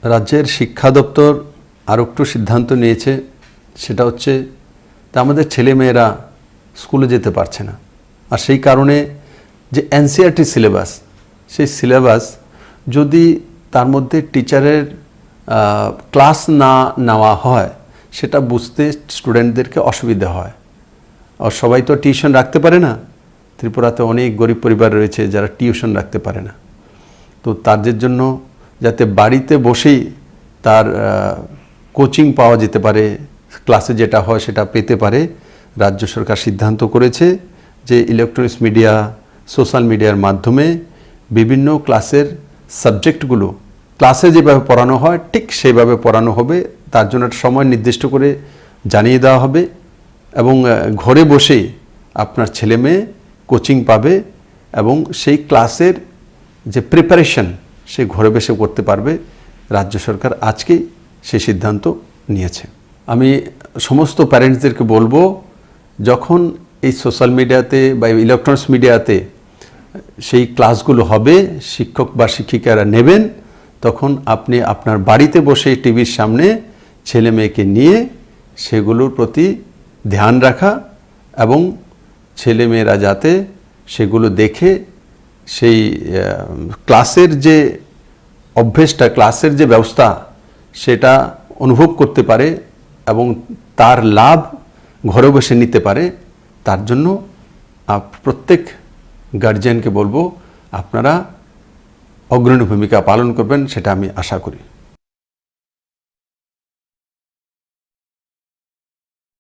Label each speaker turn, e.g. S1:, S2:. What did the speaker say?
S1: রাজ্যের শিক্ষা দপ্তর আরও একটু সিদ্ধান্ত নিয়েছে, সেটা হচ্ছে আমাদের ছেলেমেয়েরা স্কুলে যেতে পারছে না। আর সেই কারণে যে এনসিইআরটি সিলেবাস, সেই সিলেবাস যদি তার মধ্যে টিচারের ক্লাস না নেওয়া হয়, সেটা বুঝতে স্টুডেন্টদেরকে অসুবিধা হয়। আর সবাই তো টিউশন রাখতে পারে না। ত্রিপুরাতে অনেক গরিব পরিবার রয়েছে যারা টিউশন রাখতে পারে না। তো তাদের জন্য যাতে বাড়িতে বসেই তার কোচিং পাওয়া যেতে পারে, ক্লাসে যেটা হয় সেটা পেতে পারে, রাজ্য সরকার সিদ্ধান্ত করেছে যে ইলেকট্রনিক্স মিডিয়া, সোশ্যাল মিডিয়ার মাধ্যমে বিভিন্ন ক্লাসের সাবজেক্টগুলো ক্লাসে যেভাবে পড়ানো হয় ঠিক সেইভাবে পড়ানো হবে। তার জন্য একটা সময় নির্দিষ্ট করে জানিয়ে দেওয়া হবে এবং ঘরে বসেই আপনার ছেলে মেয়ে কোচিং পাবে এবং সেই ক্লাসের যে প্রিপারেশন সে ঘরে বসে করতে পারবে। রাজ্য সরকার আজকেই সেই সিদ্ধান্ত নিয়েছে। আমি সমস্ত প্যারেন্টসদেরকে বলবো, যখন এই সোশ্যাল মিডিয়াতে বা ইলেকট্রনিক্স মিডিয়াতে সেই ক্লাসগুলো হবে, শিক্ষক বা শিক্ষিকারা নেবেন, তখন আপনি আপনার বাড়িতে বসে টিভির সামনে ছেলে মেয়েকে নিয়ে সেগুলোর প্রতি ধ্যান রাখা এবং ছেলে মেয়েরা যাতে সেগুলো দেখে সেই ক্লাসের যে অভ্যেসটা, ক্লাসের যে ব্যবস্থা, সেটা অনুভব করতে পারে এবং তার লাভ ঘরে বসে নিতে পারে। তার জন্য প্রত্যেক গার্জিয়ানকে বলবো, আপনারা অগ্রণী ভূমিকা পালন করবেন, সেটা আমি আশা করি।